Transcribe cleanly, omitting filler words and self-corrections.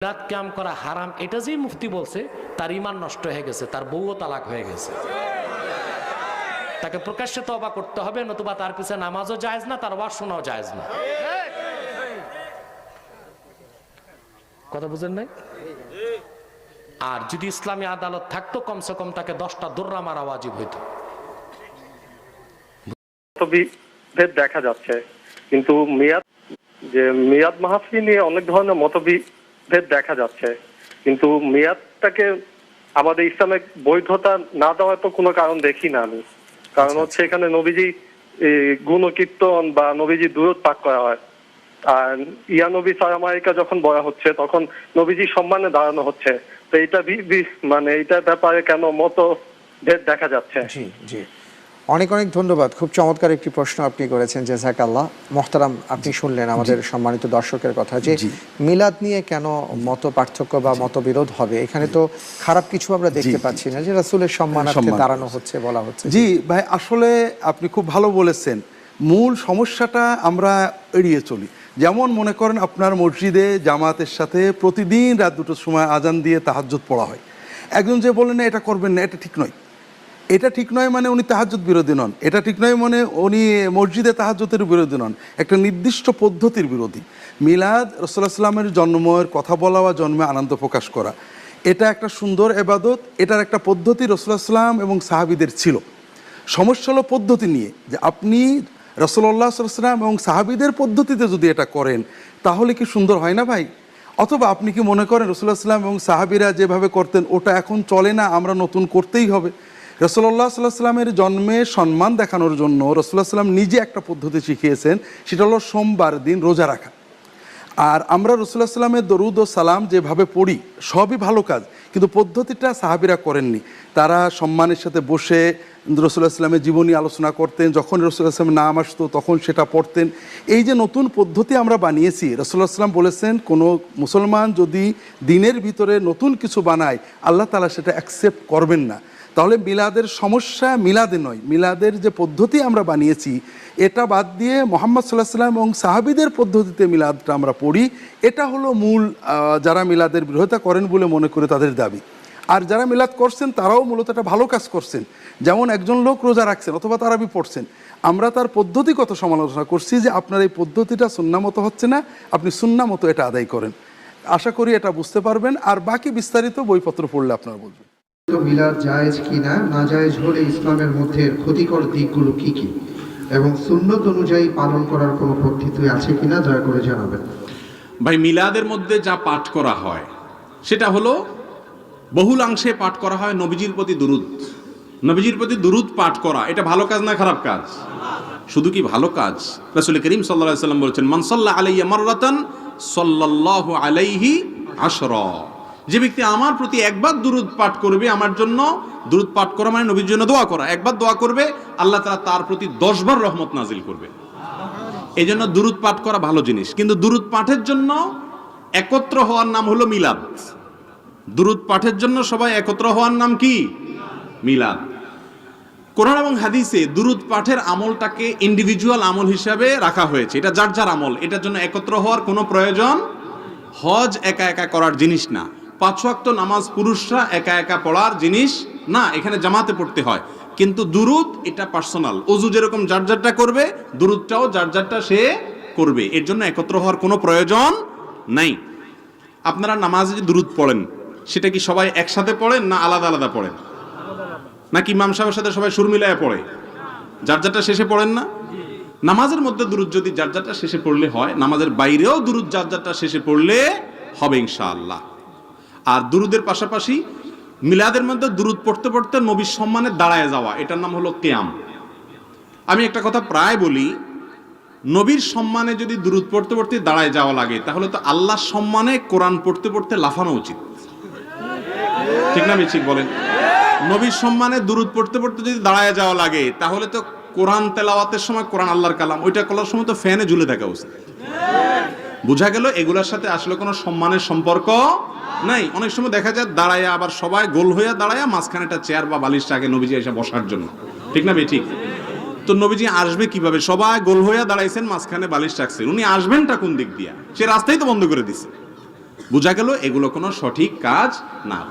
রাত ক্যাম করা হারাম এটা যেই মুফতি বলছে তার ঈমান নষ্ট হয়ে গেছে, তার বউও তালাক হয়ে গেছে। তাকে প্রকাশ্যে তওবা করতে হবে, নতুবা তার পিছে নামাজও জায়েজ না, তার ওয়াজ শোনাও জায়েজ না। কথা বুঝেন নাই? আর যদি ইসলামী আদালত থাকতো কমসে কম তাকে 10টা দোররা মারা ওয়াজিব হইতো। মতবিভেদ দেখা যাচ্ছে, কিন্তু মেয়াদ মাহফিল নিয়ে অনেক ধরনের মতবিভেদ দেখা যাচ্ছে, কিন্তু মেয়াদটাকে আমাদের ইসলামে বৈধতা না দেওয়ার তো কোনো কারণ দেখি না আমি। কারণ হচ্ছে এখানে নবীজি গুণকীর্তন বা নবীজি দুরূদ পাঠ করা হয়, আর ইয়া নবী সালাম আলাইকা যখন বলা হচ্ছে তখন নবীজি সম্মানে দাঁড়ানো হচ্ছে। তো এটা মানে এইটার ব্যাপারে কেন মতভেদ দেখা যাচ্ছে? জি জি, অনেক অনেক ধন্যবাদ। খুব চমৎকার একটি প্রশ্ন আপনি করেছেন, জাযাকাল্লাহ। মোহতারাম, আপনি শুনলেন আমাদের সম্মানিত দর্শকের কথা যে মিলাদ নিয়ে কেন মত পার্থক্য বা মতবিরোধ হবে। এখানে তো খারাপ কিছু আমরা দেখতে পাচ্ছি না, যে রাসূলের সম্মানার্থে দাঁড়ানো হচ্ছে, বলা হচ্ছে। জি ভাই, আসলে আপনি খুব ভালো বলেছেন। মূল সমস্যাটা আমরা এড়িয়ে চলি। যেমন মনে করেন আপনার মসজিদে জামাতের সাথে প্রতিদিন রাত 2টোর সময় আজান দিয়ে তাহাজ্জুদ পড়া হয়। একজন যে বলেন না এটা করবেন না, এটা ঠিক নয়। এটা ঠিক নয় মানে উনি তাহাজ্জুদ বিরোধী নন, এটা ঠিক নয় মানে উনি মসজিদে তাহাজ্জুদের বিরোধী নন, একটা নির্দিষ্ট পদ্ধতির বিরোধী। মিলাদ রাসূলুল্লাহ সাল্লামের জন্মের কথা বলা বা জন্মে আনন্দ প্রকাশ করা, এটা একটা সুন্দর ইবাদত। এটার একটা পদ্ধতি রাসূলুল্লাহ সাল্লাম এবং সাহাবীদের ছিল। সমস্যা হলো পদ্ধতি নিয়ে, যে আপনি রাসূলুল্লাহ সাল্লাল্লাহু আলাইহি ওয়াসাল্লাম এবং সাহাবীদের পদ্ধতিতে যদি এটা করেন তাহলে কি সুন্দর হয় না ভাই? অথবা আপনি কি মনে করেন রাসূলুল্লাহ সাল্লাল্লাহু আলাইহি ওয়াসাল্লাম এবং সাহাবীরা যেভাবে করতেন ওটা এখন চলে না, আমরা নতুন করতেই হবে? রাসূলুল্লাহ সাল্লাল্লাহু আলাইহি ওয়াসাল্লামের জন্মে সম্মান দেখানোর জন্য রাসূলুল্লাহ সাল্লাম নিজে একটা পদ্ধতি শিখিয়েছেন, সেটা হলো সোমবার দিন রোজা রাখা। আর আমরা রাসূলুল্লাহ সাল্লামের দরুদ ও সালাম যেভাবে পড়ি সবই ভালো কাজ, কিন্তু পদ্ধতিটা সাহাবীরা করেননি। তারা সম্মানের সাথে বসে রাসূলুল্লাহ সাল্লামের জীবনী আলোচনা করতেন, যখন রাসূলুল্লাহ সাল্লামের নাম আসতো তখন সেটা পড়তেন। এই যে নতুন পদ্ধতি আমরা বানিয়েছি, রাসূলুল্লাহ সাল্লাম বলেছেন কোনো মুসলমান যদি দিনের ভিতরে নতুন কিছু বানায় আল্লাহ তাআলা সেটা অ্যাকসেপ্ট করবেন না। তাহলে মিলাদের সমস্যা মিলাদে নয়, মিলাদের যে পদ্ধতি আমরা বানিয়েছি এটা বাদ দিয়ে মুহাম্মদ সাল্লাল্লাহু আলাইহি ওয়াসাল্লাম এবং সাহাবীদের পদ্ধতিতে মিলাদটা আমরা পড়ি, এটা হলো মূল যারা মিলাদের বিরোধিতা করেন বলে মনে করে তাদের দাবি। আর যারা মিলাদ করছেন তারাও মূলত একটা ভালো কাজ করছেন। যেমন একজন লোক রোজা রাখছেন অথবা তারাবি পড়ছেন, আমরা তার পদ্ধতিগত সমালোচনা করছি যে আপনার এই পদ্ধতিটা সুন্নাহ মতো হচ্ছে না, আপনি সুন্নাহ মতো এটা আদায় করেন। আশা করি এটা বুঝতে পারবেন, আর বাকি বিস্তারিত বইপত্র পড়লে আপনারা বুঝবেন। মিলাদ জায়েজ কিনা, না জায়েজ হলে ইসলামের মধ্যে ক্ষতিকর দিকগুলো কি কি, এবং সুন্নত অনুযায়ী পালন করার কোনো পদ্ধতি আছে কিনা দয়া করে জানাবেন। ভাই, মিলাদের মধ্যে যা পাঠ করা হয় সেটা হলো বহুলাংশে পাঠ করা হয় নবীজির প্রতি দুরূদ। নবীজির প্রতি দুরূদ পাঠ করা এটা ভালো কাজ না খারাপ কাজ? শুধু কি ভালো কাজ? রাসূল করিম সাল্লাল্লাহু আলাইহি ওয়াসাল্লাম বলেছেন, মান সাল্লা আলাইয়া মাররাতান সাল্লাল্লাহু আলাইহি আশরা। যে ব্যক্তি আমার প্রতি একবার দুরূদ পাঠ করবে, আমার জন্য দুরূদ পাঠ করা মানে নবীর জন্য দোয়া করা, একবার দোয়া করবে আল্লাহ তাআলা তার প্রতি 10 বার রহমত নাজিল করবে। এই জন্য দুরূদ পাঠ করা ভালো জিনিস, কিন্তু দুরূদ পাঠের জন্য একত্র হওয়ার নাম হলো মিলাদ। দুরূদ পাঠের জন্য সবাই একত্র হওয়ার নাম কি? মিলাদ। কোরআন এবং হাদিসে দুরূদ পাঠের আমলটাকে ইন্ডিভিজুয়াল আমল হিসাবে রাখা হয়েছে, এটা যার যার আমল, এটার জন্য একত্র হওয়ার কোনো প্রয়োজন। হজ একা একা করার জিনিস না, 5 ওয়াক্ত নামাজ পুরুষরা একা একা পড়ার জিনিস না, এখানে জামাতে পড়তে হয়। কিন্তু দুরূদ এটা পার্সোনাল, ওযু যেরকম যার যারটা করবে দুরূদটাও যার যারটা সে করবে, এর জন্য একত্র হওয়ার কোনো প্রয়োজন নাই। আপনারা নামাজে যে দুরূদ পড়েন সেটা কি সবাই একসাথে পড়েন না আলাদা আলাদা পড়েন? নাকি ইমাম সাহেবের সাথে সবাই সুর মিলায় পড়ে? যার যারটা শেষে পড়েন না? নামাজের মধ্যে দুরূদ যদি যার যারটা শেষে পড়লে হয়, নামাজের বাইরেও দুরূদ যার যারটা শেষে পড়লে হবে ইনশাআল্লাহ। আর দুরূদের পাশাপাশি মিলাদের মধ্যে দুরূদ পড়তে পড়তে নবীর সম্মানে দাঁড়ায় যাওয়া, এটার নাম হলো কিয়াম। আমি একটা কথা প্রায় বলি, নবীর সম্মানে যদি দুরূদ পড়তে পড়তে দাঁড়ায় যাওয়া লাগে তাহলে তো আল্লাহর সম্মানে কোরআন পড়তে পড়তে লাফানো উচিত, ঠিক না? ঠিক বলেন। নবীর সম্মানে দুরূদ পড়তে পড়তে যদি দাঁড়ায় যাওয়া লাগে তাহলে তো কোরআন তেলাওয়াতের সময়, কোরআন আল্লাহর কালাম, ওইটা করার সময় তো ফ্যানে ঝুলে থাকা উচিত। বোঝা গেল এগুলোর সাথে আসলে কোনো সম্মানের সম্পর্ক নাই। অনেক সময় দেখা যায় দাঁড়ায়, আবার সবাই গোল হইয়া দাঁড়ায়, মাঝখানে একটা চেয়ার বা বালিশ থাকে নবীজি এসে বসার জন্য, ঠিক না? ঠিক। তো নবীজি আসবে কিভাবে? সবাই গোল হইয়া দাঁড়াইছেন, মাঝখানে বালিশ রাখছেন, উনি আসবেনটা কোন দিক দিয়া? সে রাস্তাই তো বন্ধ করে দিছে। বোঝা গেল এগুলো কোনো সঠিক কাজ না।